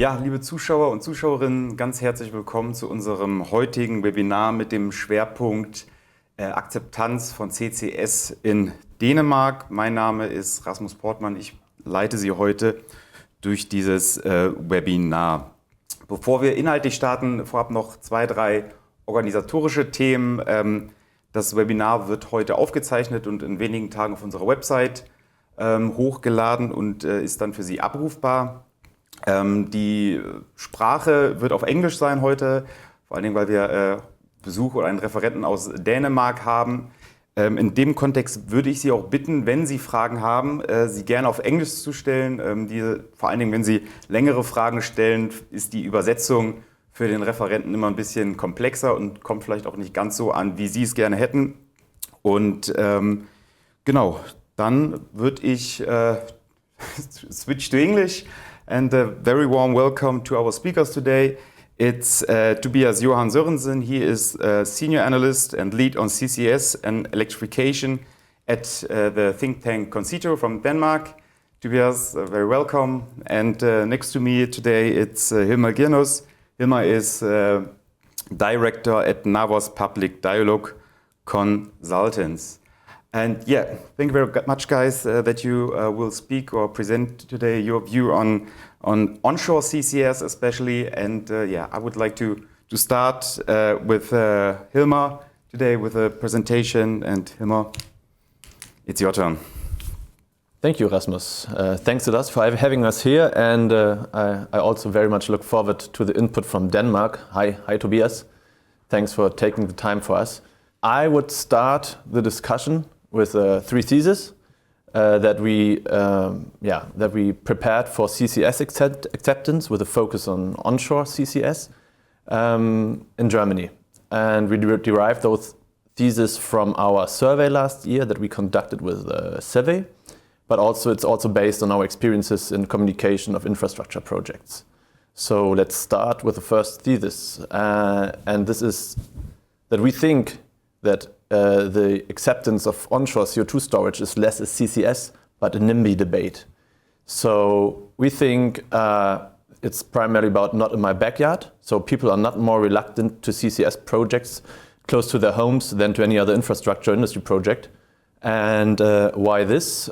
Ja, liebe Zuschauer und Zuschauerinnen, ganz herzlich willkommen zu unserem heutigen Webinar mit dem Schwerpunkt Akzeptanz von CCS in Dänemark. Mein Name ist Rasmus Portmann, ich leite Sie heute durch dieses Webinar. Bevor wir inhaltlich starten, vorab noch 2, 3 organisatorische Themen. Das Webinar wird heute aufgezeichnet und in wenigen Tagen auf unserer Website hochgeladen und ist dann für Sie abrufbar. Die Sprache wird auf Englisch sein heute, vor allen Dingen, weil wir Besuch oder einen Referenten aus Dänemark haben. In dem Kontext würde ich Sie auch bitten, wenn Sie Fragen haben, sie gerne auf Englisch zu stellen. Vor allen Dingen, wenn Sie längere Fragen stellen, ist die Übersetzung für den Referenten immer ein bisschen komplexer und kommt vielleicht auch nicht ganz so an, wie Sie es gerne hätten. Und genau, dann würde ich switch to English. And a very warm welcome to our speakers today. It's Tobias Johan Sørensen. He is a Senior Analyst and lead on CCS and electrification at the think tank Concito from Denmark. Tobias, very welcome. And next to me today it's Hilmar Girnus. Hilmar is Director at navos Public Dialogue Consultants. And yeah, thank you very much, guys, that you will speak or present today your view on onshore CCS especially. And yeah, I would like to start with Hilmar today with a presentation. And Hilmar, it's your turn. Thank you, Rasmus. Thanks to us for having us here. And I also very much look forward to the input from Denmark. Hi, Tobias. Thanks for taking the time for us. I would start the discussion with 3 theses that we prepared for CCS acceptance with a focus on onshore CCS in Germany. And we derived those theses from our survey last year that we conducted with survey, but it's also based on our experiences in communication of infrastructure projects. So let's start with the first thesis. And this is that we think that the acceptance of onshore CO2 storage is less a CCS, but a NIMBY debate. So we think it's primarily about not in my backyard. So people are not more reluctant to CCS projects close to their homes than to any other infrastructure industry project. And why this?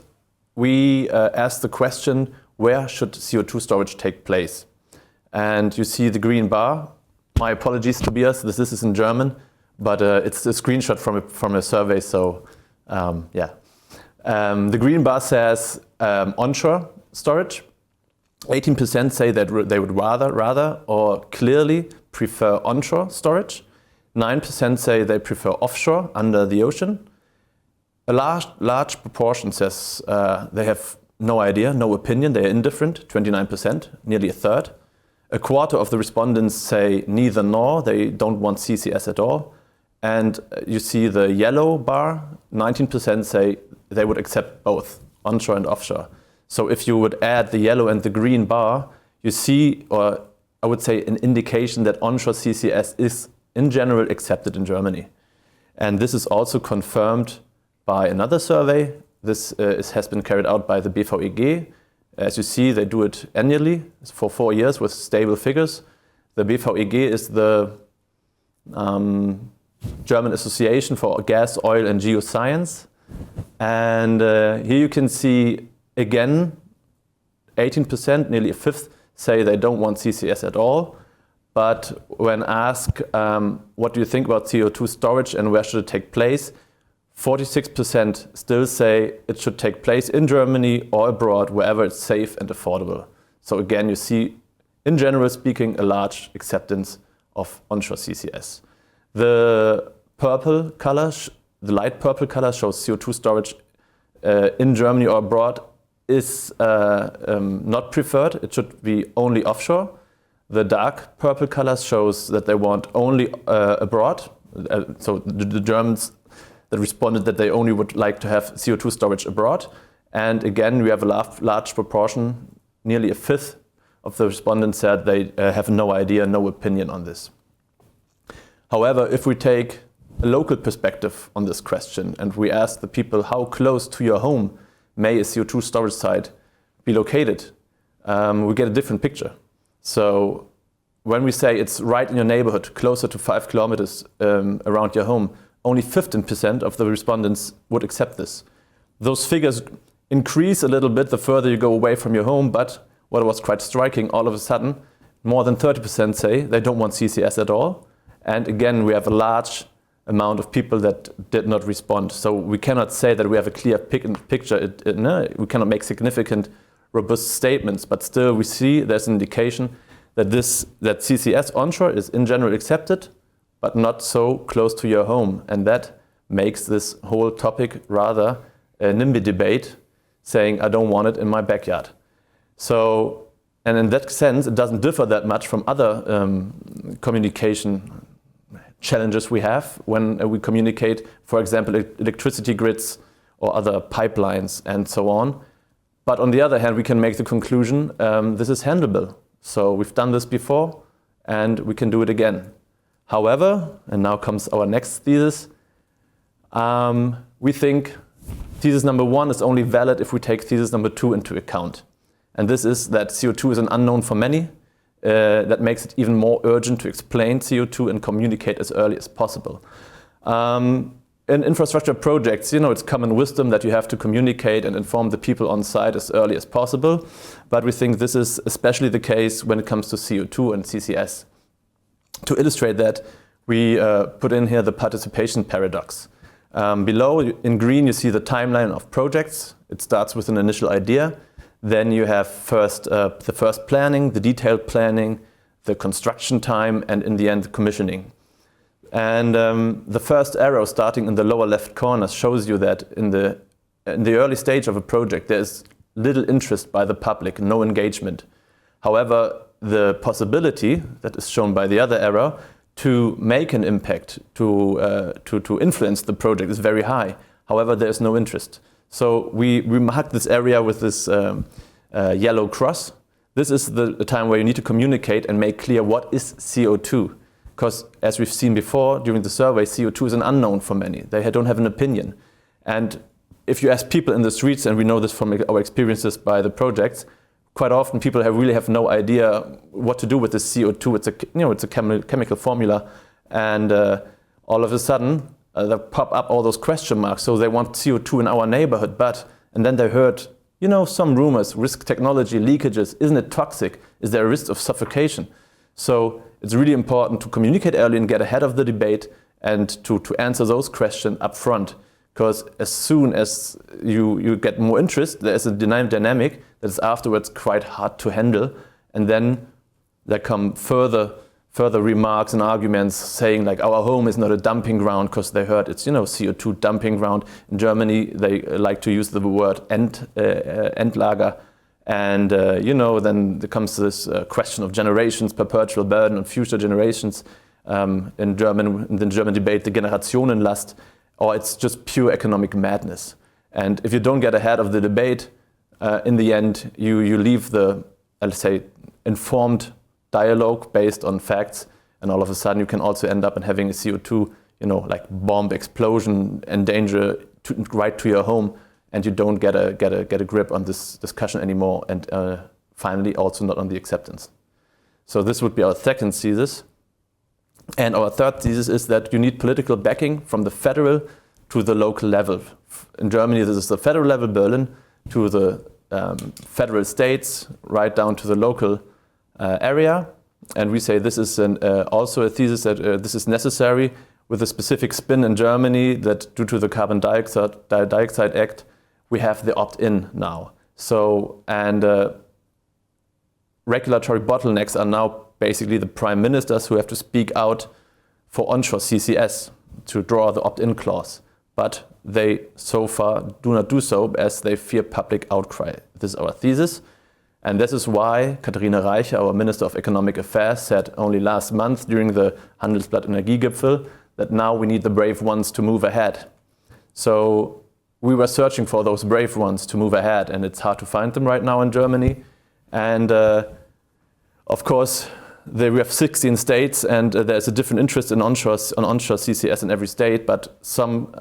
We asked the question, where should CO2 storage take place? And you see the green bar. My apologies, Tobias, this is in German. But it's a screenshot from a survey, so yeah. The green bar says onshore storage. 18% say that they would rather or clearly prefer onshore storage. 9% say they prefer offshore, under the ocean. A large proportion says they have no idea, no opinion, they are indifferent, 29%, nearly a third. A quarter of the respondents say neither nor, they don't want CCS at all. And you see the yellow bar, 19% say they would accept both onshore and offshore. So if you would add the yellow and the green bar, you see, or I would say an indication that onshore CCS is in general accepted in Germany. And this is also confirmed by another survey. This has been carried out by the BVEG. As you see, they do it annually for 4 years with stable figures. The BVEG is the German Association for Gas, Oil and Geoscience. And here you can see again 18%, nearly a fifth, say they don't want CCS at all. But when asked what do you think about CO2 storage and where should it take place, 46% still say it should take place in Germany or abroad, wherever it's safe and affordable. So again, you see, in general speaking, a large acceptance of onshore CCS. The purple color, the light purple color shows CO2 storage in Germany or abroad is not preferred. It should be only offshore. The dark purple color shows that they want only abroad. So the Germans that responded that they only would like to have CO2 storage abroad. And again, we have a large proportion, nearly a fifth of the respondents said they have no idea, no opinion on this. However, if we take a local perspective on this question and we ask the people how close to your home may a CO2 storage site be located, we get a different picture. So when we say it's right in your neighborhood, closer to 5 kilometers around your home, only 15% of the respondents would accept this. Those figures increase a little bit the further you go away from your home, but what was quite striking, all of a sudden, more than 30% say they don't want CCS at all. And again, we have a large amount of people that did not respond. So we cannot say that we have a clear picture. We cannot make significant, robust statements, but still we see there's an indication that CCS onshore is in general accepted, but not so close to your home. And that makes this whole topic rather a NIMBY debate, saying I don't want it in my backyard. So, and in that sense, it doesn't differ that much from other communication challenges we have when we communicate, for example, electricity grids or other pipelines and so on. But on the other hand, we can make the conclusion this is handleable. So we've done this before and we can do it again. However, and now comes our next thesis, we think thesis number 1 is only valid if we take thesis number 2 into account. And this is that CO2 is an unknown for many. That makes it even more urgent to explain CO2 and communicate as early as possible. In infrastructure projects, it's common wisdom that you have to communicate and inform the people on site as early as possible. But we think this is especially the case when it comes to CO2 and CCS. To illustrate that, we put in here the participation paradox. Below, in green, you see the timeline of projects. It starts with an initial idea. Then you have the first planning, the detailed planning, the construction time, and in the end, the commissioning. And the first arrow starting in the lower left corner shows you that in the early stage of a project, there's little interest by the public, no engagement. However, the possibility that is shown by the other arrow to make an impact, to influence the project is very high. However, there's no interest. So we mark this area with this yellow cross. This is the time where you need to communicate and make clear what is CO2. Because as we've seen before during the survey, CO2 is an unknown for many. They don't have an opinion. And if you ask people in the streets, and we know this from our experiences by the projects, quite often people really have no idea what to do with this CO2. It's a chemical formula. And all of a sudden, they pop up all those question marks. So they want CO2 in our neighborhood, and then they heard, some rumors, risk technology, leakages, isn't it toxic? Is there a risk of suffocation? So it's really important to communicate early and get ahead of the debate and to answer those questions up front. Because as soon as you get more interest, there's a dynamic that is afterwards quite hard to handle. And then there come further remarks and arguments saying like our home is not a dumping ground because they heard it's CO2 dumping ground. In Germany they like to use the word Endlager, and then there comes this question of generations, perpetual burden on future generations. In the German debate, the Generationenlast, or it's just pure economic madness. And if you don't get ahead of the debate, in the end you leave the, let's say, informed dialogue based on facts, and all of a sudden you can also end up in having a CO2, like bomb explosion and danger right to your home, and you don't get a grip on this discussion anymore, and finally also not on the acceptance. So this would be our second thesis. And our third thesis is that you need political backing from the federal to the local level. In Germany, this is the federal level, Berlin, to the federal states, right down to the local area. And we say this is also a thesis that this is necessary, with a specific spin in Germany that due to the Carbon Dioxide Act, we have the opt-in now. So, and regulatory bottlenecks are now basically the prime ministers who have to speak out for onshore CCS to draw the opt-in clause. But they so far do not do so as they fear public outcry. This is our thesis. And this is why Katharina Reiche, our Minister of Economic Affairs, said only last month during the Handelsblatt Energiegipfel that now we need the brave ones to move ahead. So we were searching for those brave ones to move ahead, and it's hard to find them right now in Germany. And of course, we have 16 states, and there's a different interest in onshore CCS in every state, but some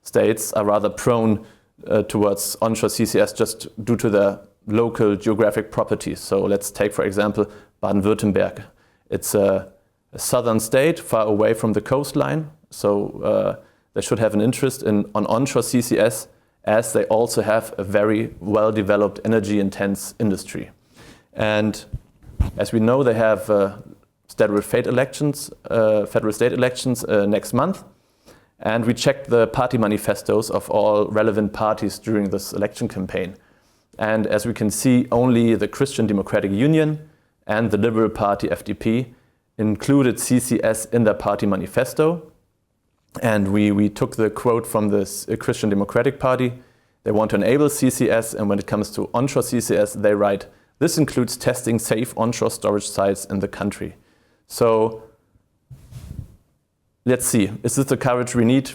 states are rather prone towards onshore CCS just due to their local geographic properties. So let's take, for example, Baden-Württemberg. It's a southern state far away from the coastline, so they should have an interest on onshore CCS, as they also have a very well-developed energy-intense industry. And as we know, they have federal state elections next month. And we checked the party manifestos of all relevant parties during this election campaign. And as we can see, only the Christian Democratic Union and the Liberal Party, FDP, included CCS in their party manifesto. And we took the quote from this Christian Democratic Party. They want to enable CCS, and when it comes to onshore CCS, they write, "This includes testing safe onshore storage sites in the country." So let's see, is this the courage we need?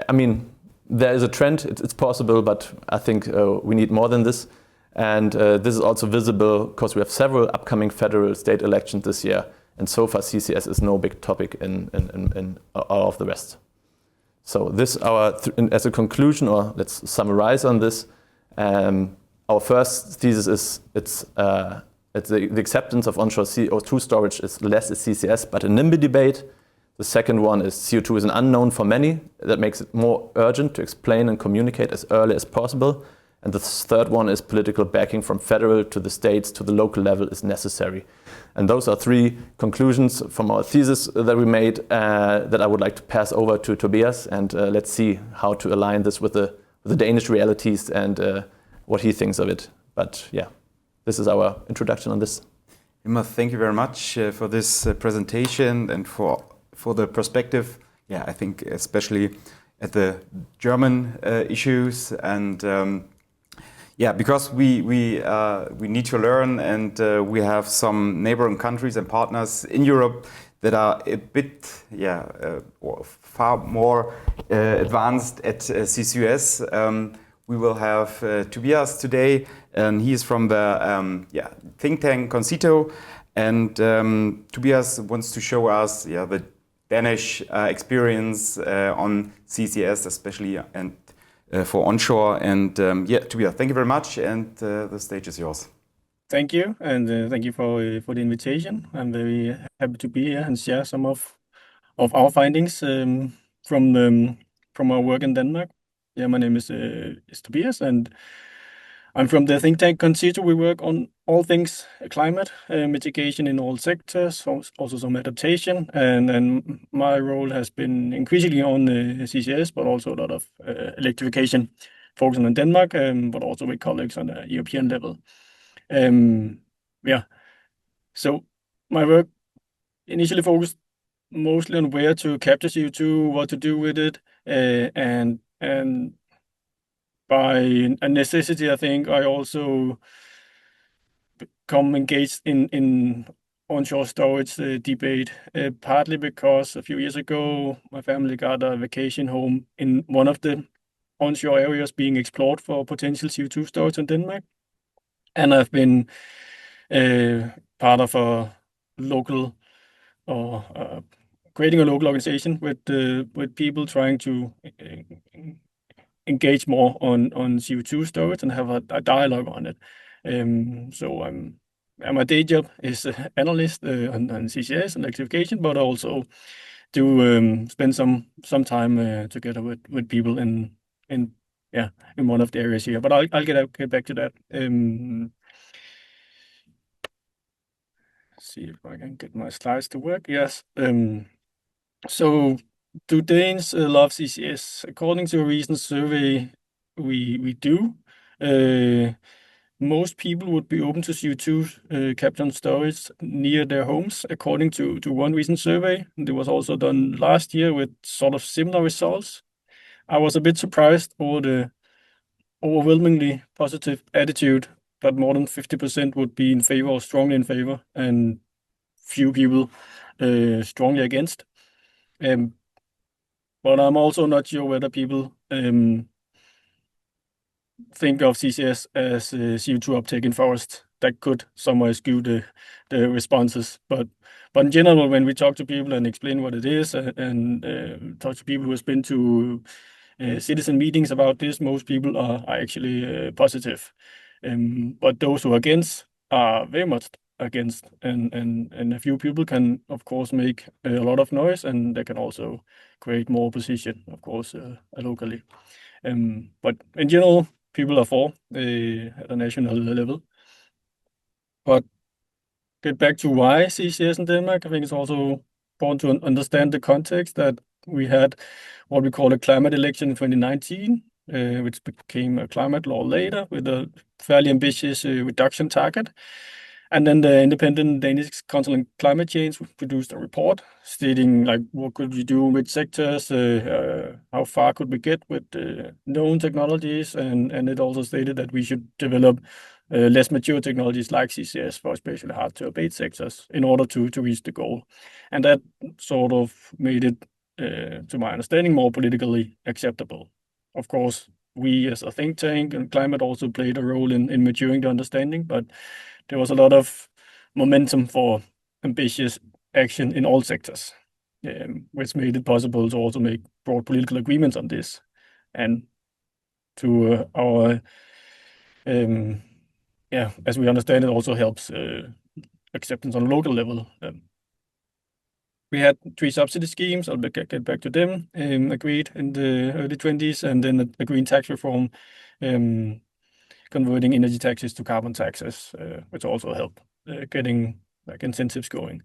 I mean, there is a trend, it's possible, but I think we need more than this. And this is also visible because we have several upcoming federal state elections this year. And so far, CCS is no big topic in all of the rest. So this, as a conclusion, or let's summarize on this, our first thesis is the acceptance of onshore CO₂ storage is less a CCS, but a NIMBY debate. The second one is CO₂ is an unknown for many. That makes it more urgent to explain and communicate as early as possible. And the third one is political backing from federal to the states to the local level is necessary. And those are three conclusions from our thesis that we made that I would like to pass over to Tobias. And let's see how to align this with the Danish realities and what he thinks of it. But yeah, this is our introduction on this. Imma, thank you very much for this presentation and for the perspective. Yeah, I think especially at the German issues and because we need to learn, and we have some neighboring countries and partners in Europe that are a bit far more advanced at CCS. We will have Tobias today, and he is from the think tank Concito, and Tobias wants to show us the Danish experience on CCS, especially and for onshore. And Tobias, thank you very much, and the stage is yours. Thank you, and thank you for the invitation. I'm very happy to be here and share some of our findings from our work in Denmark. Yeah, my name is Tobias, and I'm from the think tank Concito. We work on all things climate mitigation in all sectors, also some adaptation, and my role has been increasingly on CCS, but also a lot of electrification, focusing on Denmark, but also with colleagues on a European level. So my work initially focused mostly on where to capture CO₂, what to do with it, and by a necessity, I think I also become engaged in onshore storage debate, partly because a few years ago my family got a vacation home in one of the onshore areas being explored for potential CO₂ storage in Denmark, and I've been part of a local or creating a local organization with people trying to engage more on CO₂ storage and have a dialogue on it. So my day job is analyst on CCS and electrification, but also to spend some time together with people in one of the areas here. But I'll get back to that. See if I can get my slides to work. Yes. So do Danes love CCS? According to a recent survey we do, most people would be open to CO₂ capture and storage near their homes, according to one recent survey. It was also done last year with sort of similar results. I was a bit surprised over the overwhelmingly positive attitude that more than 50% would be in favor or strongly in favor, and few people strongly against. But I'm also not sure whether people think of CCS as CO₂ uptake in forest. That could somewhere skew the responses. But in general, when we talk to people and explain what it is, and talk to people who have been to citizen meetings about this, most people are actually positive. But those who are against are very much against, and a few people can of course make a lot of noise, and they can also create more opposition, of course, locally. But in general, people are for at a national level. But get back to why CCS in Denmark, I think it's also important to understand the context that we had what we call a climate election in 2019, which became a climate law later with a fairly ambitious reduction target. And then the independent Danish Council on Climate Change produced a report stating like what could we do with sectors, how far could we get with known technologies, and it also stated that we should develop less mature technologies like CCS for especially hard to abate sectors in order to reach the goal. And that sort of made it, to my understanding, more politically acceptable. Of course, we as a think tank and climate also played a role in maturing the understanding, but there was a lot of momentum for ambitious action in all sectors, which made it possible to also make broad political agreements on this. And to our, as we understand, it also helps acceptance on a local level. We had 3 subsidy schemes, I'll get back to them, agreed in the early 20s, and then a green tax reform, converting energy taxes to carbon taxes, which also help getting like incentives going.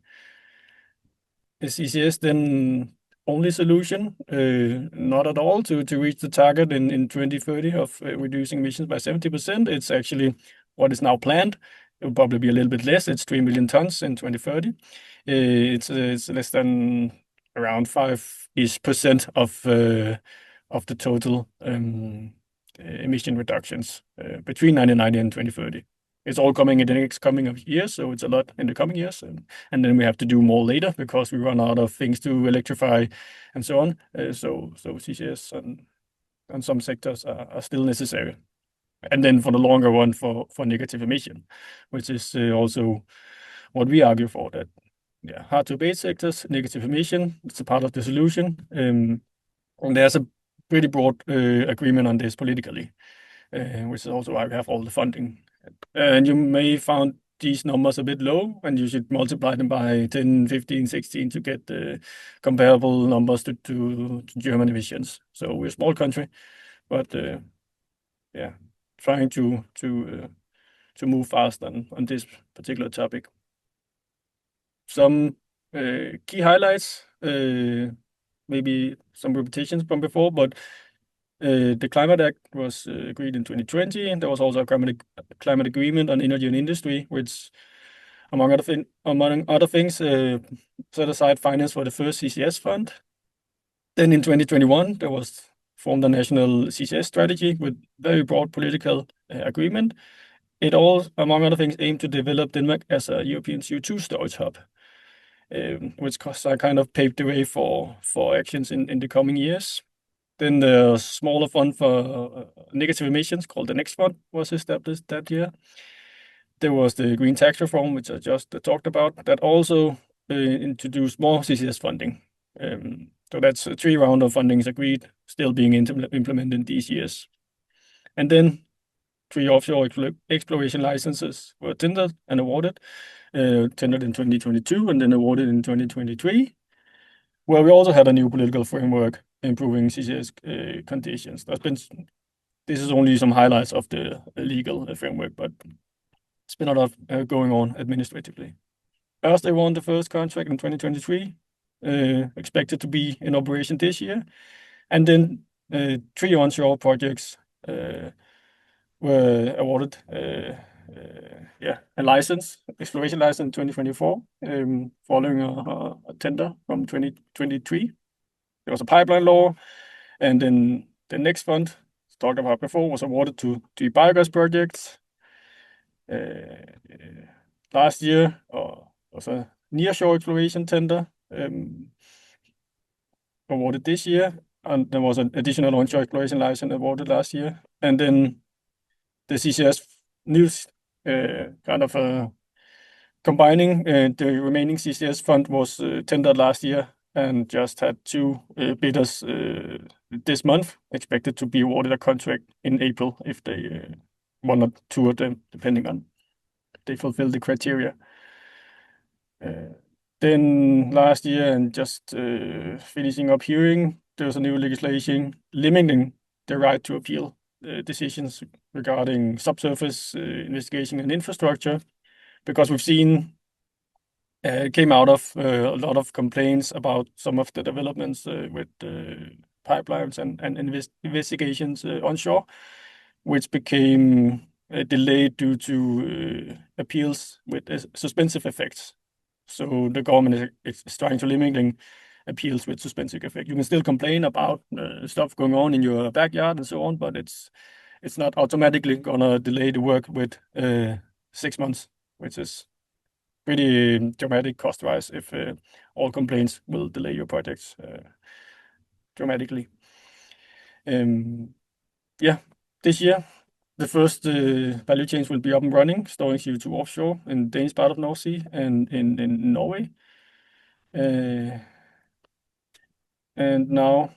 Is CCS then only solution? Not at all to reach the target in 2030 of reducing emissions by 70%. It's actually what is now planned. It will probably be a little bit less. It's 3 million tons in 2030. It's less than around 5% of the total emission reductions between 1990 and 2030. It's all coming in the next coming years, so it's a lot in the coming years, and then we have to do more later because we run out of things to electrify and so on. So CCS and some sectors are still necessary. And then for the longer run, for negative emission, which is also what we argue for, that hard to abate sectors, negative emission, it's a part of the solution. And there's a pretty broad agreement on this politically, which is also why we have all the funding. And you may find these numbers a bit low, and you should multiply them by 10, 15, 16 to get comparable numbers to German emissions. So we're a small country, but trying to move fast on this particular topic. Some key highlights, maybe some repetitions from before, but the Climate Act was agreed in 2020, and there was also a climate agreement on energy and industry, which, among other things, set aside finance for the first CCS fund. Then in 2021, there was formed a national CCS strategy with very broad political agreement. It all, among other things, aimed to develop Denmark as a European CO₂ storage hub, which kind of paved the way for actions in the coming years. Then the smaller fund for negative emissions called the Next Fund was established that year. There was the green tax reform, which I just talked about, that also introduced more CCS funding. So that's 3 rounds of fundings agreed, still being implemented these years. And then 3 offshore exploration licenses were tendered and awarded, tendered in 2022 and then awarded in 2023, where we also had a new political framework improving CCS conditions. This is only some highlights of the legal framework, but it's been a lot going on administratively. First, they won the first contract in 2023, expected to be in operation this year. And then 3 onshore projects were awarded a license, exploration license in 2024, following a tender from 2023. There was a pipeline law, and then the next fund, talked about before, was awarded to the biogas projects. Last year, was a nearshore exploration tender awarded this year, and there was an additional onshore exploration license awarded last year. And then the CCS news kind of combining the remaining CCS fund was tendered last year and just had 2 bidders this month, expected to be awarded a contract in April if they 1 or 2 of them, depending on if they fulfill the criteria. Then last year, and just finishing up hearing, there's a new legislation limiting the right to appeal decisions regarding subsurface investigation and infrastructure, because we've seen it came out of a lot of complaints about some of the developments with pipelines and investigations onshore, which became delayed due to appeals with suspensive effects. So the government is trying to limit appeals with suspensive effect. You can still complain about stuff going on in your backyard and so on, but it's not automatically gonna delay the work with 6 months, which is pretty dramatic cost-wise if all complaints will delay your projects dramatically. Yeah, this year the first value chains will be up and running, storing CO₂ offshore in the Danish part of North Sea and in Norway. And now,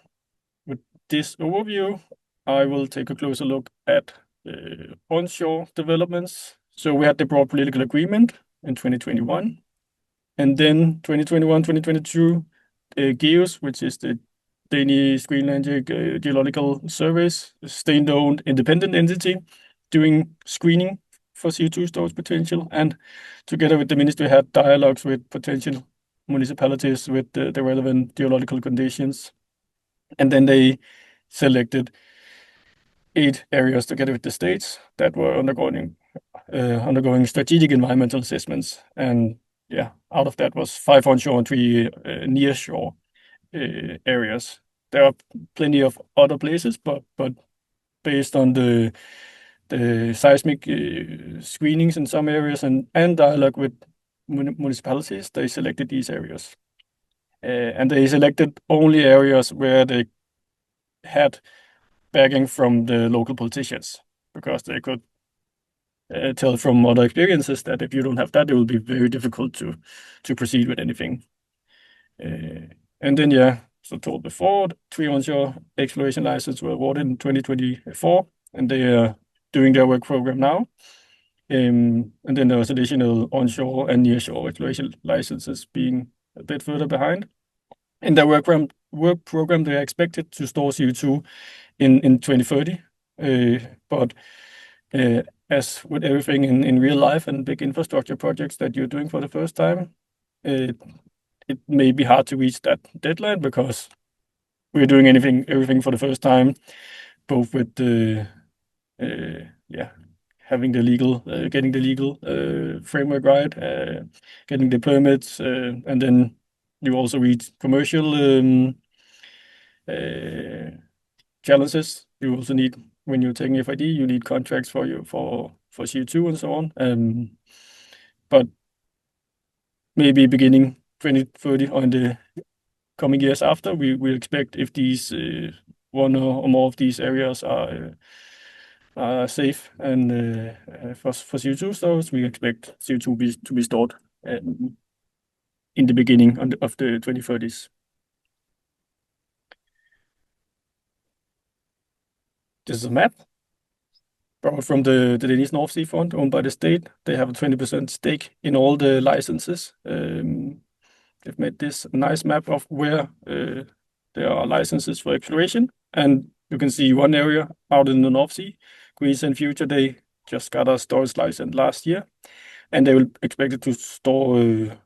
with this overview, I will take a closer look at onshore developments. So we had the broad political agreement in 2021, and then 2021, 2022, GEOS, which is the Danish Greenlandic Geological Surveys, a state-owned independent entity doing screening for CO₂ storage potential, and together with the ministry had dialogues with potential municipalities with the relevant geological conditions. And then they selected 8 areas together with the states that were undergoing strategic environmental assessments. And yeah, out of that was 5 onshore and 3 nearshore areas. There are plenty of other places, but based on the seismic screenings in some areas and dialogue with municipalities, they selected these areas. And they selected only areas where they had backing from the local politicians, because they could tell from other experiences that if you don't have that, it will be very difficult to proceed with anything. And then, yeah, so told before, 3 onshore exploration licenses were awarded in 2024, and they are doing their work program now. And then there was additional onshore and nearshore exploration licenses being a bit further behind. In their work program, they are expected to store CO₂ in 2030. But as with everything in real life and big infrastructure projects that you're doing for the first time, it may be hard to reach that deadline, because we're doing everything for the first time, both with the having the legal, getting the legal framework right, getting the permits, and then you also read commercial challenges. You also need, when you're taking FID, you need contracts for CO₂ and so on. But maybe beginning 2030 or in the coming years after, we will expect, if these one or more of these areas are safe and for CO₂ storage, we expect CO₂ to be stored in the beginning of the 2030s. This is a map brought from the Danish North Sea Fund, owned by the state. They have a 20% stake in all the licenses. They've made this nice map of where there are licenses for exploration, and you can see one area out in the North Sea, Greensand Future. They just got a storage license last year, and they will expect it to store a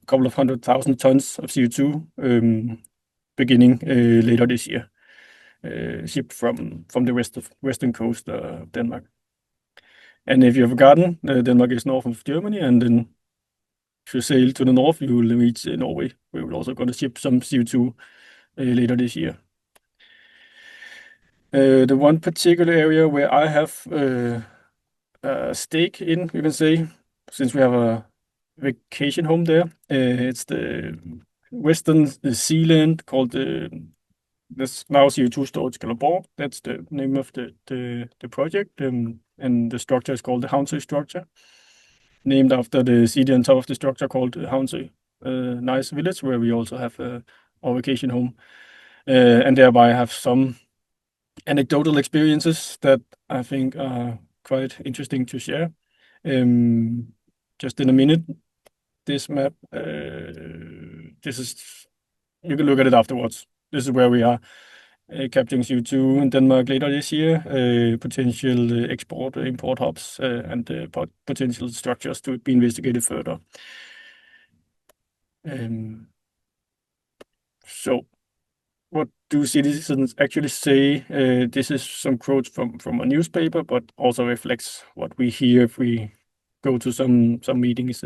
couple of 100,000 tons of CO₂ beginning later this year, shipped from the western coast of Denmark. And if you've forgotten, Denmark is north of Germany, and then if you sail to the north, you will reach Norway. We will also going to ship some CO₂ later this year. The one particular area where I have a stake in, you can say, since we have a vacation home there, it's the western Sealand called this now CO₂ storage Kalundborg. That's the name of the project, and the structure is called the Havnsø structure, named after the city on top of the structure called Havnsø. Nice village where we also have our vacation home, and thereby have some anecdotal experiences that I think are quite interesting to share. Just in a minute, this map. You can look at it afterwards. This is where we are capturing CO2 in Denmark later this year, potential import hubs, and potential structures to be investigated further. So what do citizens actually say? This is some quotes from a newspaper, but also reflects what we hear if we go to some meetings.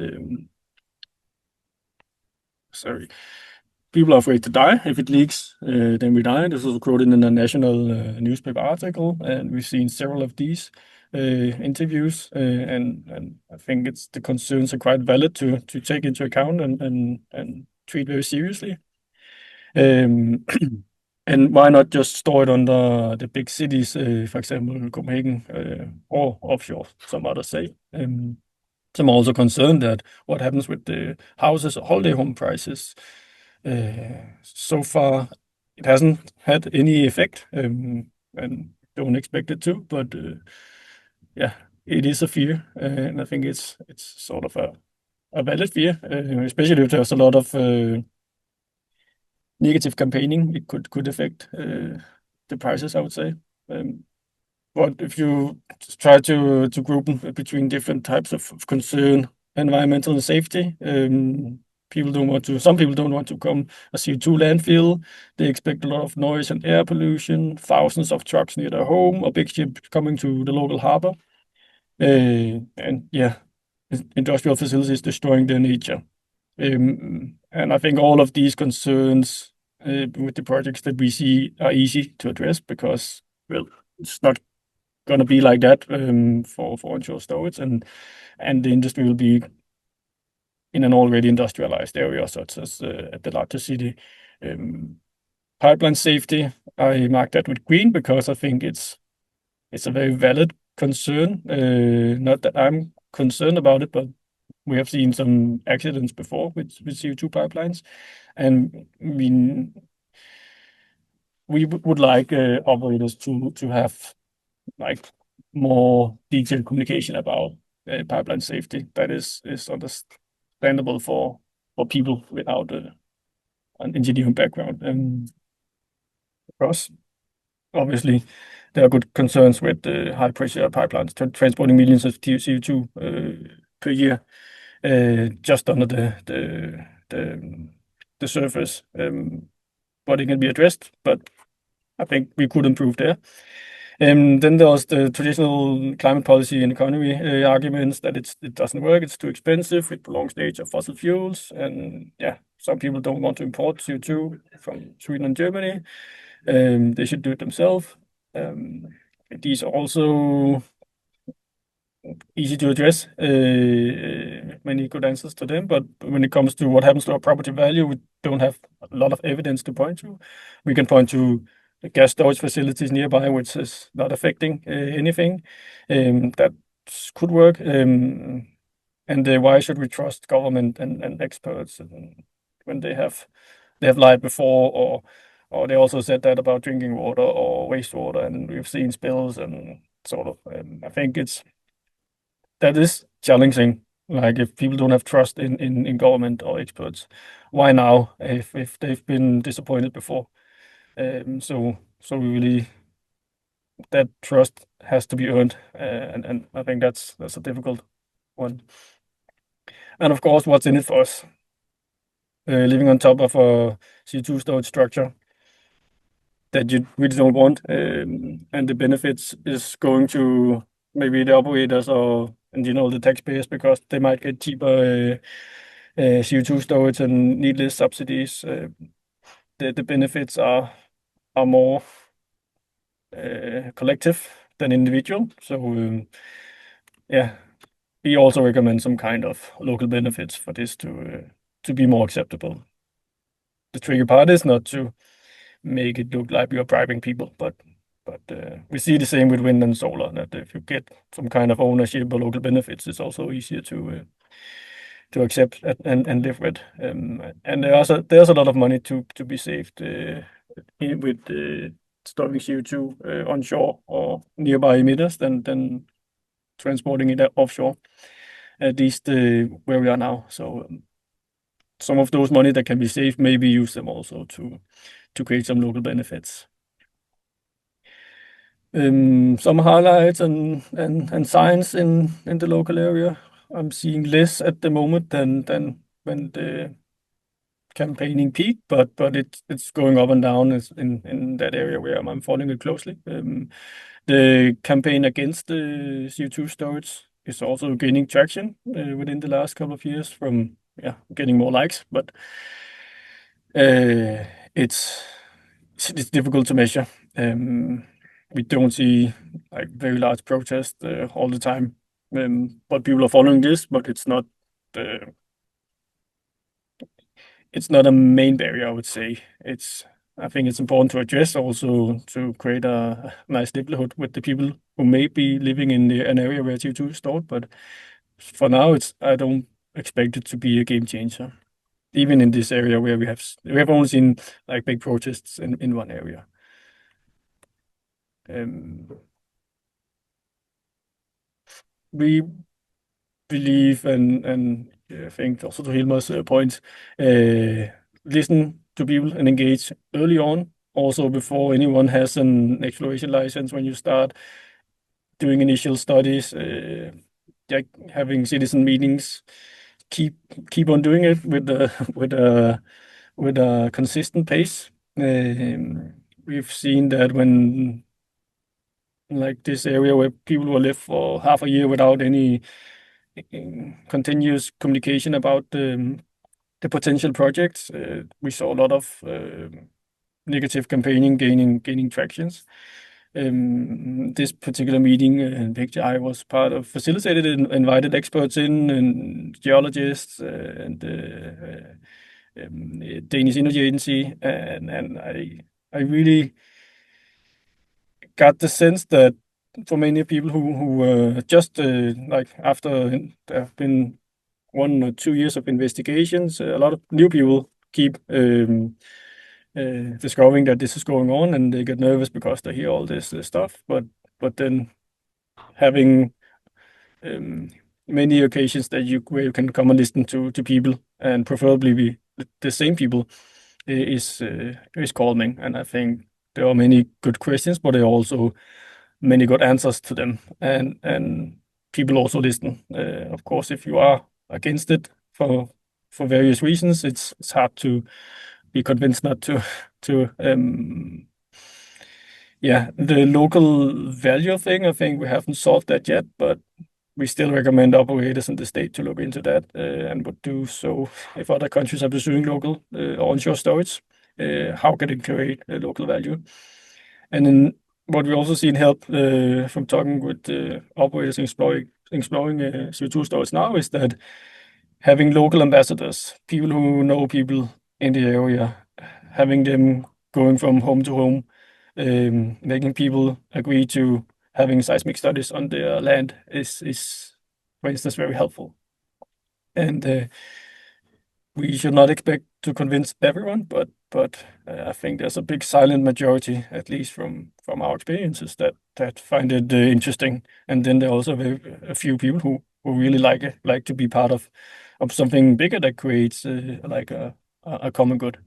People are afraid to die. If it leaks, then we die. This was quoted in a national newspaper article, and we've seen several of these interviews, and I think the concerns are quite valid to take into account and treat very seriously. And why not just store it under the big cities, for example, Copenhagen, or offshore, some others say. Some are also concerned that what happens with the houses or holiday home prices. So far, it hasn't had any effect, and don't expect it to. But yeah, it is a fear, and I think it's sort of a valid fear, especially if there's a lot of negative campaigning. It could affect the prices, I would say. But if you try to group them between different types of concern, environmental and safety, some people don't want to come a CO2 landfill. They expect a lot of noise and air pollution, thousands of trucks near their home, a big ship coming to the local harbor. And yeah, industrial facilities destroying their nature. And I think all of these concerns with the projects that we see are easy to address because, well, it's not going to be like that for onshore storage, and the industry will be in an already industrialized area, such as at the largest city. Pipeline safety, I mark that with green because I think it's a very valid concern. Not that I'm concerned about it, but we have seen some accidents before with CO2 pipelines, and we would like operators to have like more detailed communication about pipeline safety. That is understandable for people without an engineering background. Across, obviously, there are good concerns with high pressure pipelines transporting millions of CO2 per year just under the surface. But it can be addressed, but I think we could improve there. Then there was the traditional climate policy and economy arguments that it doesn't work, it's too expensive, it prolongs the age of fossil fuels, and yeah, some people don't want to import CO2 from Sweden and Germany. They should do it themselves. These are also easy to address, many good answers to them, but when it comes to what happens to our property value, we don't have a lot of evidence to point to. We can point to the gas storage facilities nearby, which is not affecting anything. That could work. And why should we trust government and experts when they have lied before, or they also said that about drinking water or wastewater, and we've seen spills and sort of. I think that is challenging. Like if people don't have trust in government or experts, why now? If they've been disappointed before. So really, that trust has to be earned, and I think that's a difficult one. And of course, what's in it for us? Living on top of a CO2 storage structure that you really don't want, and the benefits is going to maybe the operators or the taxpayers because they might get cheaper CO2 storage and need less subsidies. The benefits are more collective than individual. So yeah, we also recommend some kind of local benefits for this to be more acceptable. The tricky part is not to make it look like we are bribing people, but we see the same with wind and solar, that if you get some kind of ownership or local benefits, it's also easier to accept and live with. And there's a lot of money to be saved with storing CO2 onshore or nearby emitters than transporting it offshore, at least where we are now. So some of those money that can be saved, maybe use them also to create some local benefits. Some highlights and signs in the local area. I'm seeing less at the moment than when the campaigning peaked, but it's going up and down in that area where I'm following it closely. The campaign against the CO2 storage is also gaining traction within the last couple of years from getting more likes, but it's difficult to measure. We don't see like very large protests all the time, but people are following this, but it's not a main barrier, I would say. I think it's important to address also to create a nice livelihood with the people who may be living in an area where CO2 is stored, but for now, I don't expect it to be a game changer, even in this area where we have only seen like big protests in one area. We believe and I think also to Hilmar's point, listen to people and engage early on, also before anyone has an exploration license. When you start doing initial studies, having citizen meetings, keep on doing it with a consistent pace. We've seen that when like this area where people were left for half a year without any continuous communication about the potential projects, we saw a lot of negative campaigning gaining tractions. This particular meeting in picture I was part of facilitated and invited experts in and geologists and Danish Energy Agency, and I really got the sense that for many people who just like after there have been 1 or 2 years of investigations, a lot of new people keep discovering that this is going on, and they get nervous because they hear all this stuff. But then having many occasions where you can come and listen to people, and preferably be the same people, is calming. And I think there are many good questions, but there are also many good answers to them, and people also listen. Of course, if you are against it for various reasons, it's hard to be convinced not to. The local value thing, I think we haven't solved that yet, but we still recommend operators in the state to look into that, and would do so if other countries are pursuing local onshore storage. How can it create a local value? And then what we also seen help from talking with operators exploring CO2 storage now is that having local ambassadors, people who know people in the area, having them going from home to home, making people agree to having seismic studies on their land is, for instance, very helpful. And we should not expect to convince everyone, but I think there's a big silent majority, at least from our experiences, that find it interesting. And then there are also a few people who really like to be part of something bigger that creates like a common good.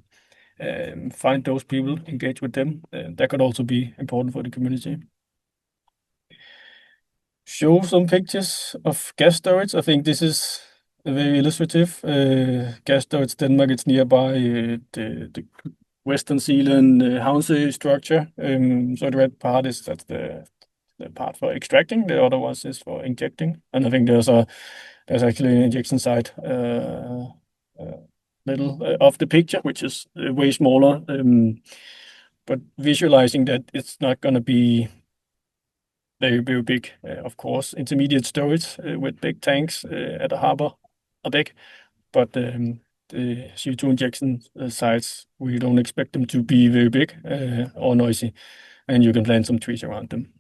Find those people, engage with them. That could also be important for the community. Show some pictures of gas storage. I think this is very illustrative. Gas storage Denmark, it's nearby the Western Zealand Havnsø structure. So the red part that's the part for extracting. The other one is for injecting. And I think there's actually an injection site little of the picture, which is way smaller. But visualizing that it's not going to be very, very big. Of course, intermediate storage with big tanks at a harbor, a deck. But the CO2 injection sites, we don't expect them to be very big or noisy, and you can plant some trees around them.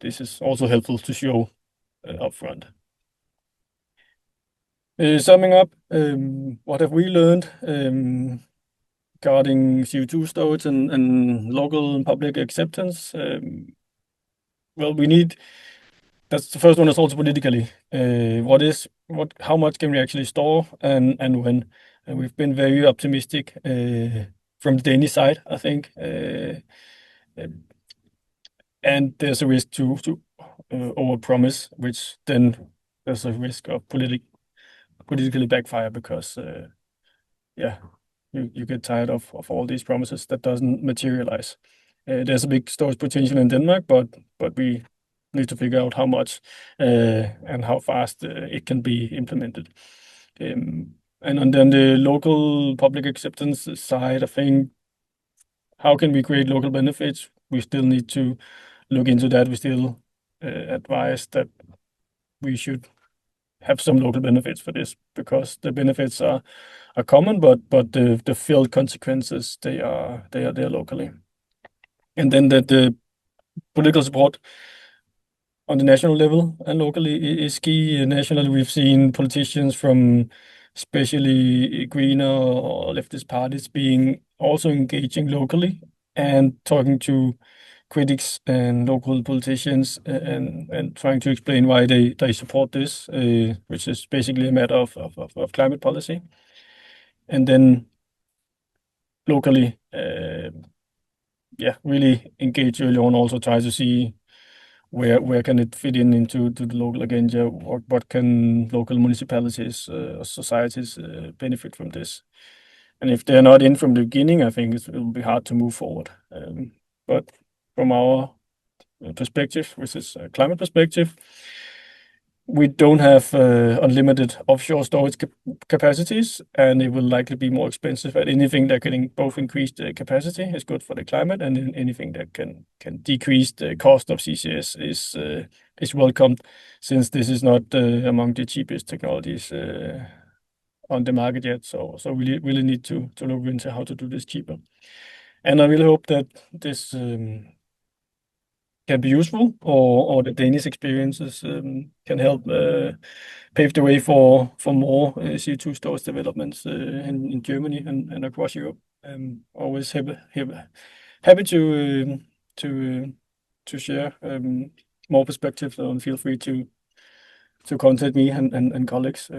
This is also helpful to show upfront. Summing up, what have we learned regarding CO2 storage and local and public acceptance? Well, that's the first one, is also politically. How much can we actually store and when? and we've been very optimistic from the Danish side, I think. And there's a risk to overpromise, which then there's a risk of politically backfire because, you get tired of all these promises that doesn't materialize. There's a big storage potential in Denmark, but we need to figure out how much and how fast it can be implemented. And then the local public acceptance side, I think, how can we create local benefits? We still need to look into that. We still advise that we should have some local benefits for this because the benefits are common, but the field consequences they are there locally. And then the political support on the national level and locally is key. Nationally, we've seen politicians from especially greener or leftist parties being also engaging locally and talking to critics and local politicians and trying to explain why they support this, which is basically a matter of climate policy. And then locally, really engage early on, also try to see where can it fit into the local agenda, or what can local municipalities or societies benefit from this. And if they're not in from the beginning, I think it will be hard to move forward. But from our perspective, which is a climate perspective, we don't have unlimited offshore storage capacities, and it will likely be more expensive. And anything that can both increase the capacity is good for the climate, and anything that can decrease the cost of CCS is welcomed, since this is not among the cheapest technologies on the market yet. So we really need to look into how to do this cheaper. And I really hope that this can be useful, or the Danish experiences can help pave the way for more CO2 storage developments in Germany and across Europe. Always happy to share more perspectives, and feel free to contact me and colleagues.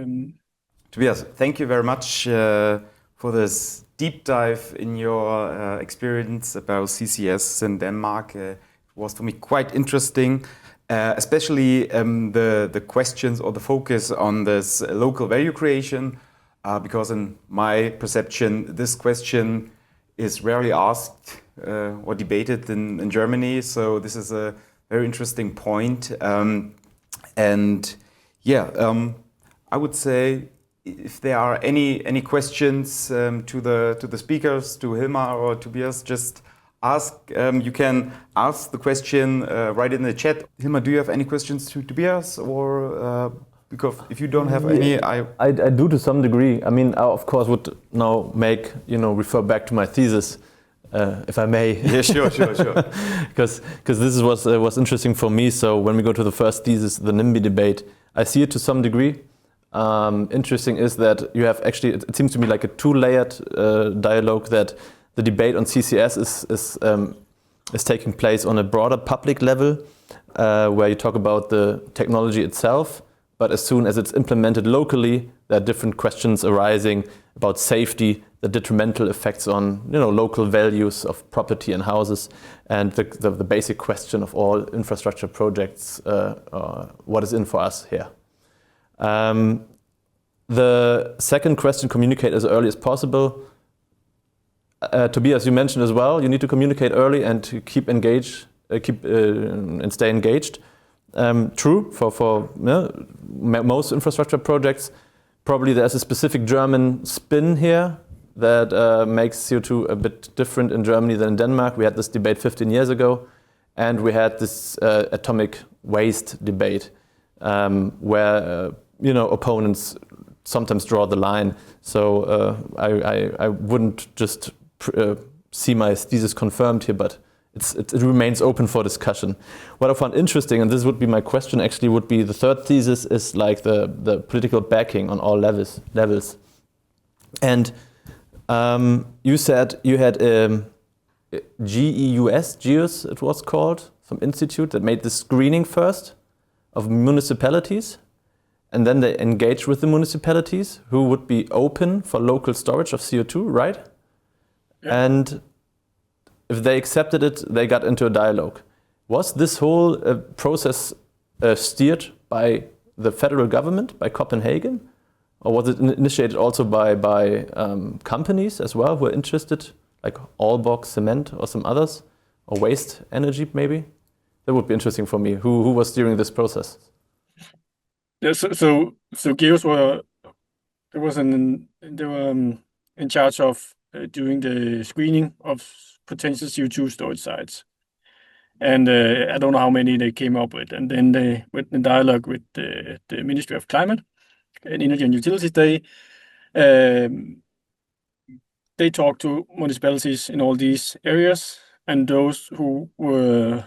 Tobias, thank you very much for this deep dive in your experience about CCS in Denmark. Was for me quite interesting, especially the questions or the focus on this local value creation, because in my perception, this question is rarely asked or debated in Germany. So this is a very interesting point. I would say if there are any questions to the speakers, to Hilmar or Tobias, just ask. You can ask the question right in the chat. Hilmar, do you have any questions to Tobias, or because if you don't have any, I do to some degree. I mean, I of course would now refer back to my thesis, if I may. Yeah, sure. Because this was interesting for me. So when we go to the first thesis, the NIMBY debate, I see it to some degree. Interesting is that you have actually, it seems to me like a two-layered dialogue, that the debate on CCS is taking place on a broader public level, where you talk about the technology itself, but as soon as it's implemented locally, there are different questions arising about safety, the detrimental effects on local values of property and houses, and the basic question of all infrastructure projects, what is in for us here. The second question, communicate as early as possible. Tobias, you mentioned as well, you need to communicate early and to keep engaged, and stay engaged. True for most infrastructure projects. Probably there's a specific German spin here that makes CO2 a bit different in Germany than in Denmark. We had this debate 15 years ago, and we had this atomic waste debate, where opponents sometimes draw the line. So I wouldn't just see my thesis confirmed here, but it remains open for discussion. What I found interesting, and this would be my question actually, would be the third thesis is like the political backing on all levels. And you said you had GEUS it was called, some institute that made the screening first of municipalities. and then they engage with the municipalities who would be open for local storage of CO2, right? Yeah. And if they accepted it, they got into a dialogue. Was this whole process steered by the federal government, by Copenhagen? Or was it initiated also by companies as well who are interested, like Aalborg Cement or some others, or Waste Energy maybe? That would be interesting for me. Who was steering this process? Yeah, so GEOs were in charge of doing the screening of potential CO2 storage sites, and I don't know how many they came up with. And then they went in dialogue with the Ministry of Climate and Energy and Utilities. They talked to municipalities in all these areas, and those who were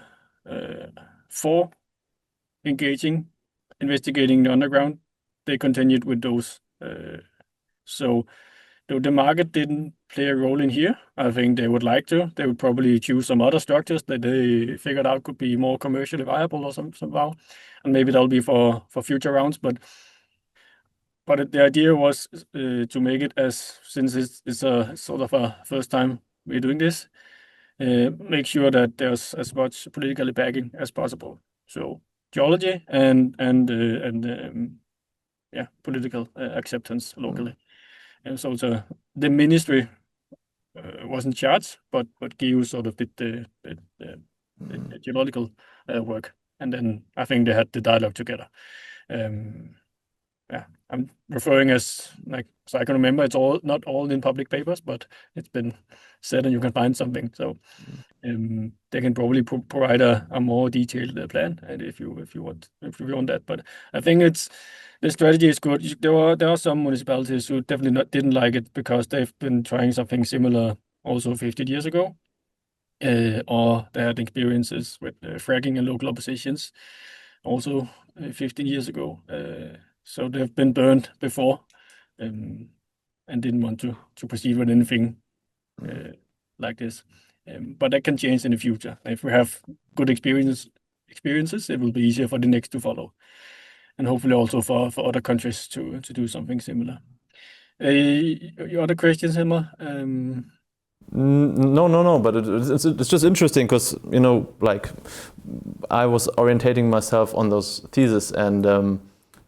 for investigating the underground, they continued with those. So the market didn't play a role in here. I think they would like to. They would probably choose some other structures that they figured out could be more commercially viable or somehow, and maybe that'll be for future rounds. But the idea was to make it, as since it's a sort of a first time we're doing this, make sure that there's as much political backing as possible. So geology and political acceptance locally. And so the ministry was in charge, but GEO sort of did the geological work, and then I think they had the dialogue together. I'm referring as so I can remember it's not all in public papers, but it's been said and you can find something. So they can probably provide a more detailed plan, and if you want that. But I think the strategy is good. There are some municipalities who definitely didn't like it because they've been trying something similar also 15 years ago, or they had experiences with fracking and local oppositions also 15 years ago. So they've been burned before, and didn't want to proceed with anything like this. But that can change in the future. If we have good experiences, it will be easier for the next to follow, and hopefully also for other countries to do something similar. Your other questions, Hilmar? No. But it's just interesting because I was orientating myself on those theses, and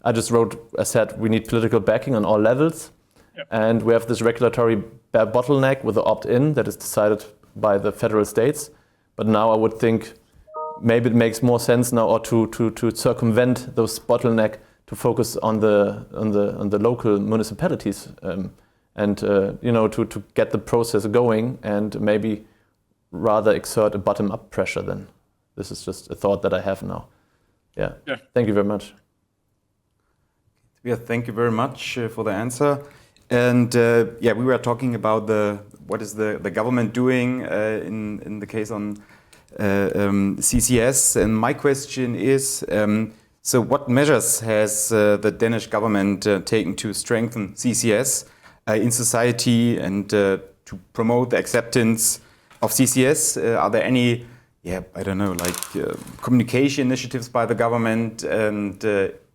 I just wrote. I said we need political backing on all levels, yep. And we have this regulatory bottleneck with the opt-in that is decided by the federal states. But now I would think maybe it makes more sense now, or to circumvent those bottleneck, to focus on the local municipalities, and to get the process going, and maybe rather exert a bottom-up pressure. Then this is just a thought that I have now. Yeah. Thank you very much. Yeah, thank you very much for the answer. And we were talking about what is the government doing in the case on CCS. And my question is, so what measures has the Danish government taken to strengthen CCS in society and to promote the acceptance of CCS? Are there any, communication initiatives by the government? And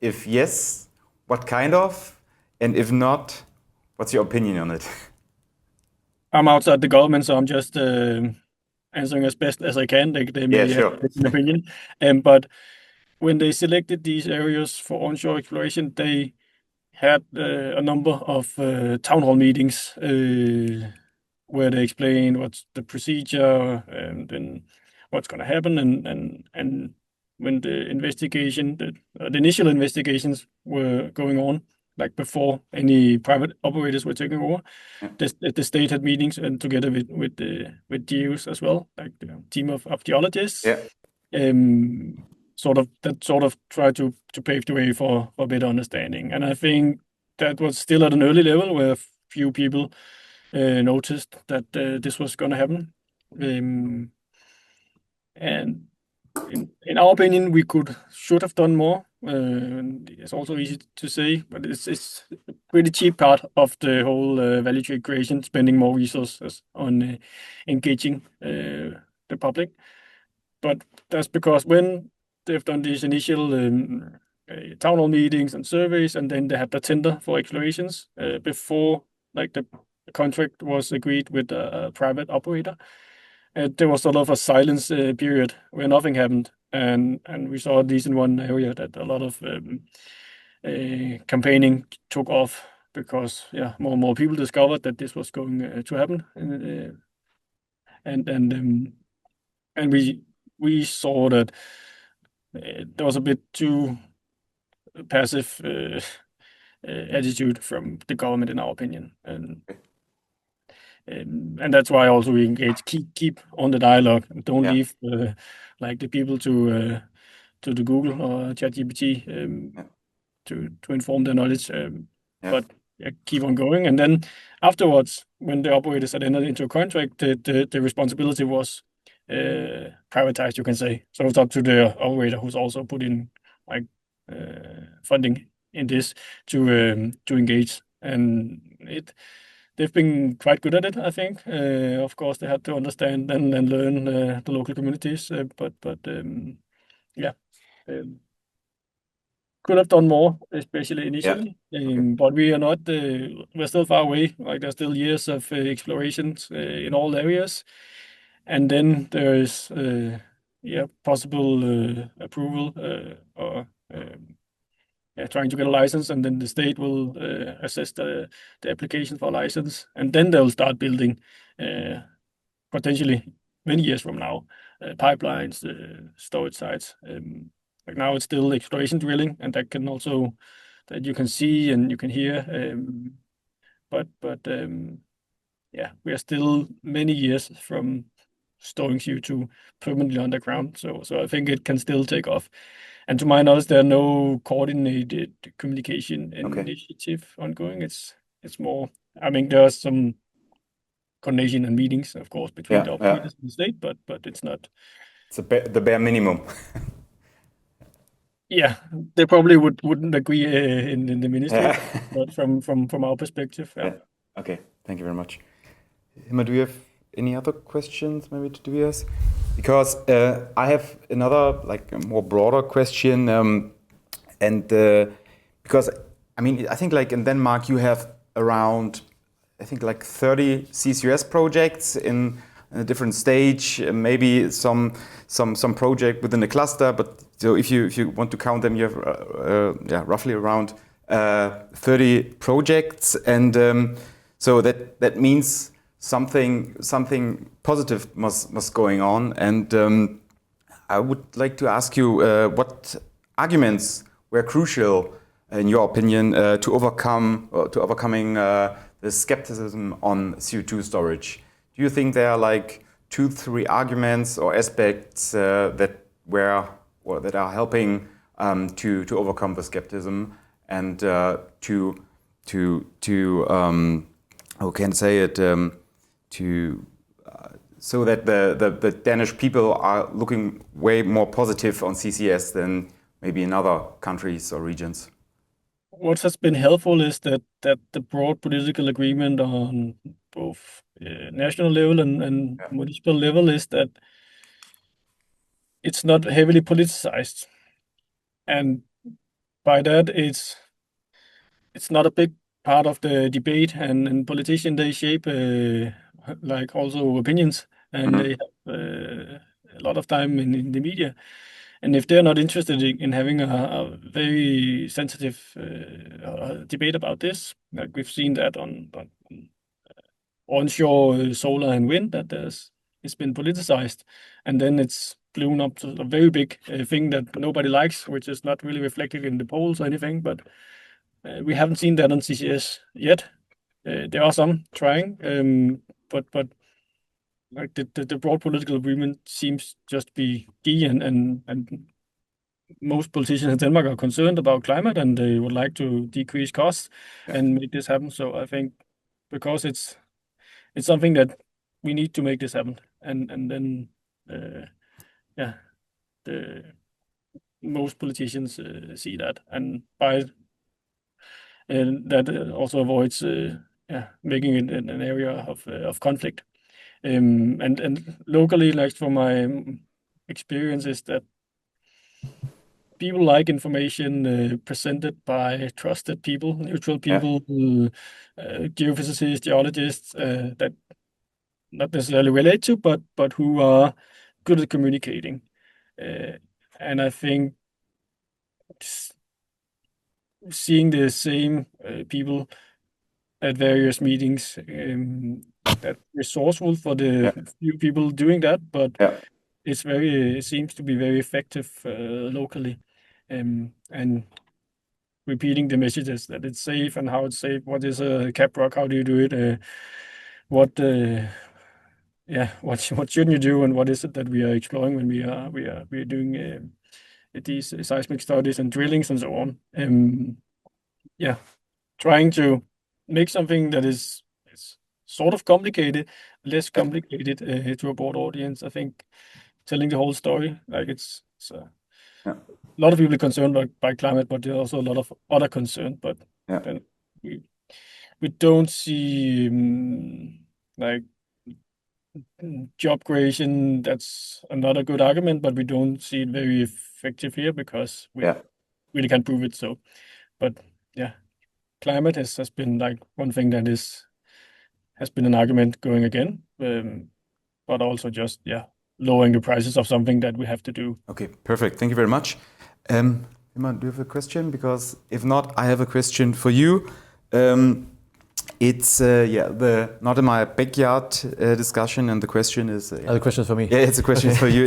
if yes, what kind of? And if not, what's your opinion on it? I'm outside the government, so I'm just answering as best as I can. They may have an opinion. But when they selected these areas for onshore exploration, they had a number of town hall meetings where they explained what's the procedure and then what's going to happen. And when the investigation, the initial investigations were going on, like before any private operators were taking over, the state had meetings, and together with GEOs as well, like the team of geologists. Sort of try to pave the way for better understanding. And I think that was still at an early level where few people noticed that this was going to happen. And in our opinion, we should have done more. It's also easy to say, but it's a pretty cheap part of the whole value chain creation, spending more resources on engaging the public. But that's because when they've done these initial town hall meetings and surveys, and then they had the tender for explorations before like the contract was agreed with a private operator. There was sort of a silence period where nothing happened, and we saw at least in one area that a lot of campaigning took off because more and more people discovered that this was going to happen, and we saw that there was a bit too passive attitude from the government, in our opinion, and that's why also we engage, keep on the dialogue, don't leave like the people to the Google or ChatGPT to inform their knowledge, but keep on going. And then afterwards, when the operators had entered into a contract, the responsibility was privatized, you can say. So it's up to the operator, who's also put in like funding in this to engage, and they've been quite good at it, I think. Of course, they had to understand and learn the local communities, but could have done more, especially initially. But we are not. We're still far away. Like there's still years of explorations in all areas, and then there is possible approval or trying to get a license, and then the state will assess the application for a license, and then they'll start building potentially many years from now pipelines, storage sites. Like now it's still exploration drilling, and that you can see and you can hear, but we are still many years from storing CO₂ permanently underground. So I think it can still take off. And to my knowledge, there are no coordinated communication initiative ongoing. It's more. I mean, there are some coordination and meetings, of course, between the operators and the state, but it's not. It's the bare minimum. Yeah, they probably wouldn't agree in the ministry, but from our perspective. Okay, thank you very much. Emma, do you have any other questions maybe to Tobias? Because I have another like more broader question, because I mean I think like in Denmark you have around I think like 30 CCS projects in a different stage, maybe some project within a cluster. But so if you want to count them, you have roughly around 30 projects, and so that means something positive must going on. And I would like to ask you what arguments were crucial in your opinion to overcoming the skepticism on CO₂ storage. Do you think there are like 2-3 arguments or aspects that are helping to overcome the skepticism and how can I say it, so that the Danish people are looking way more positive on CCS than maybe in other countries or regions? What has been helpful is that the broad political agreement on both national level and municipal level is that it's not heavily politicized, and by that it's not a big part of the debate, and politicians they shape like also opinions, and they have a lot of time in the media. And if they're not interested in having a very sensitive debate about this, like we've seen that on onshore solar and wind, that it's been politicized, and then it's blown up to a very big thing that nobody likes, which is not really reflected in the polls or anything. But we haven't seen that on CCS yet. There are some trying, but like the broad political agreement seems just to be key, and most politicians in Denmark are concerned about climate, and they would like to decrease costs and make this happen. So I think because it's something that we need to make this happen, and then the most politicians see that, and by that also avoids making it an area of conflict. And locally, like from my experience, is that people like information presented by trusted people, neutral people, geophysicists, geologists that not necessarily relate to, but who are good at communicating. And I think seeing the same people at various meetings, that's resourceful for the few people doing that, but it seems to be very effective locally, and repeating the messages that it's safe and how it's safe. What is a cap rock? How do you do it? What shouldn't you do, and what is it that we are exploring when we are doing these seismic studies and drillings and so on. Trying to make something that is sort of complicated, less complicated to a broad audience. I think telling the whole story, like it's a lot of people are concerned by climate, but there are also a lot of other concerns. But then we don't see like job creation. That's another good argument, but we don't see it very effective here because we really can't prove it. So, but climate has been like one thing that has been an argument going again, but also just lowering the prices of something that we have to do. Okay, perfect. Thank you very much. Iman, do you have a question? Because if not, I have a question for you. It's the not in my backyard discussion, and the question is. The question is for me. Yeah, it's a question for you.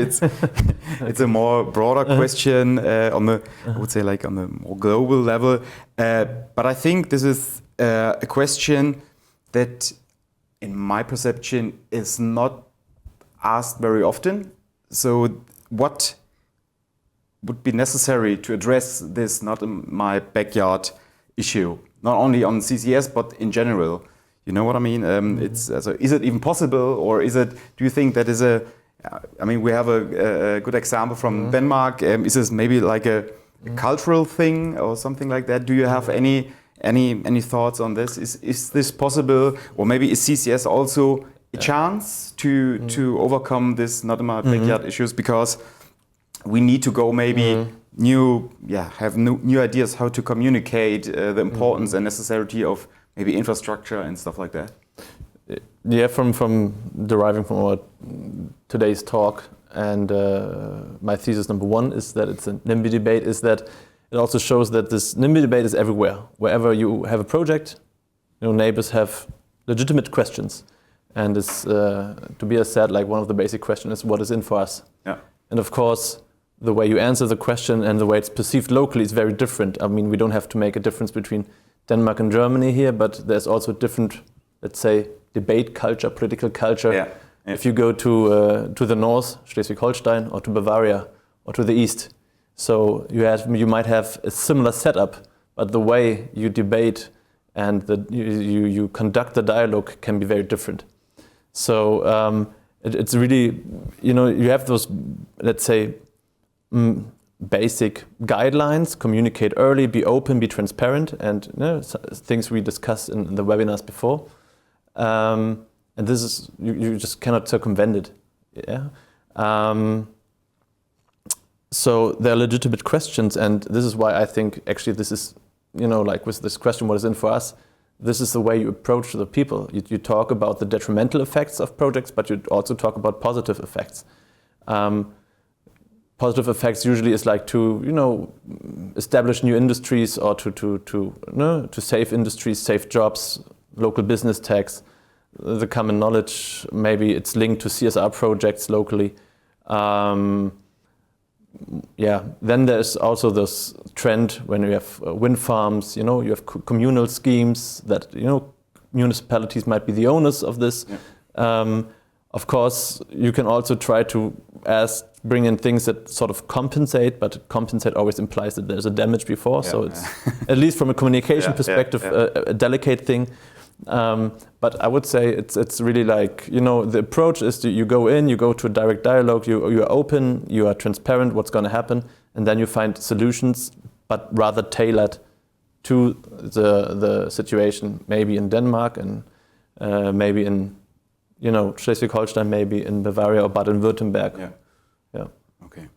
It's a more broader question on the I would say like on a more global level. But I think this is a question that, in my perception, is not asked very often. So, what would be necessary to address this not in my backyard issue? Not only on CCS, but in general. You know what I mean? Is it even possible, or is it? Do you think that is a? I mean, we have a good example from Denmark. Is this maybe like a cultural thing or something like that? Do you have any thoughts on this? Is this possible, or maybe is CCS also a chance to overcome this not in my backyard issues, because we need to go maybe. Have new ideas how to communicate the importance and necessity of maybe infrastructure and stuff like that. Yeah, from deriving from our today's talk, and my thesis number one is that it's a NIMBY debate, is that it also shows that this NIMBY debate is everywhere. Wherever you have a project, neighbors have legitimate questions. And as Tobias said, like one of the basic questions is what is in for us? Yeah. And of course, the way you answer the question and the way it's perceived locally is very different. I mean, we don't have to make a difference between Denmark and Germany here, but there's also different, let's say, debate culture, political culture. Yeah. If you go to the north, Schleswig-Holstein, or to Bavaria, or to the east. So you might have a similar setup, but the way you debate and you conduct the dialogue can be very different. So it's really, you have those, let's say, basic guidelines: communicate early, be open, be transparent, and things we discussed in the webinars before. And this is you just cannot circumvent it. Yeah. So there are legitimate questions, and this is why I think actually this is, like with this question, what is in for us? This is the way you approach the people. You talk about the detrimental effects of projects, but you also talk about positive effects. Positive effects usually is like to establish new industries, or to save industries, save jobs, local business tax, the common knowledge. Maybe it's linked to CSR projects locally. Then there's also this trend when you have wind farms. You have communal schemes that municipalities might be the owners of this. Yeah. Of course, you can also try to bring in things that sort of compensate, but compensate always implies that there's a damage before. So it's, at least from a communication perspective, a delicate thing. But I would say it's really like, the approach is you go in, you go to a direct dialogue, you are open, you are transparent what's going to happen, and then you find solutions, but rather tailored to the situation, maybe in Denmark and maybe in Schleswig-Holstein, maybe in Bavaria or Baden-Württemberg. Yeah. Okay.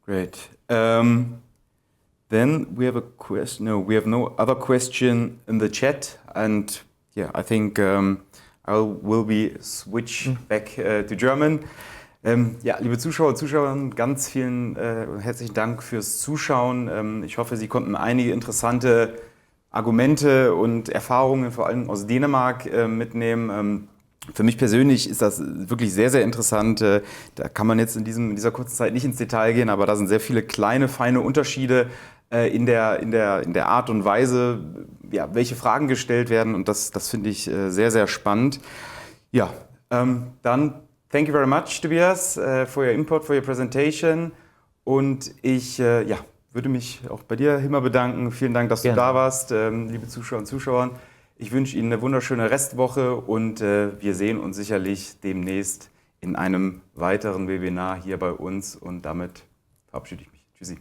Great. Then we have a question. No, we have no other question in the chat, and yeah, I think will be switch back to German. Ja, liebe Zuschauer, Zuschauerinnen, ganz vielen herzlichen Dank fürs Zuschauen. Ich hoffe, Sie konnten einige interessante Argumente und Erfahrungen, vor allem aus Dänemark, mitnehmen. Für mich persönlich ist das wirklich sehr, sehr interessant. Da kann man jetzt in dieser kurzen Zeit nicht ins Detail gehen, aber da sind sehr viele kleine, feine Unterschiede in der Art und Weise, ja, welche Fragen gestellt werden. Und das finde ich sehr, sehr spannend. Ja, dann thank you very much, Tobias, for your input, for your presentation. Und ich würde mich auch bei dir, Himmer, bedanken. Vielen Dank, dass du da warst, liebe Zuschauer und Zuschauer. Ich wünsche Ihnen eine wunderschöne Restwoche und wir sehen uns sicherlich demnächst in einem weiteren Webinar hier bei uns. Und damit verabschiede ich mich. Tschüssi.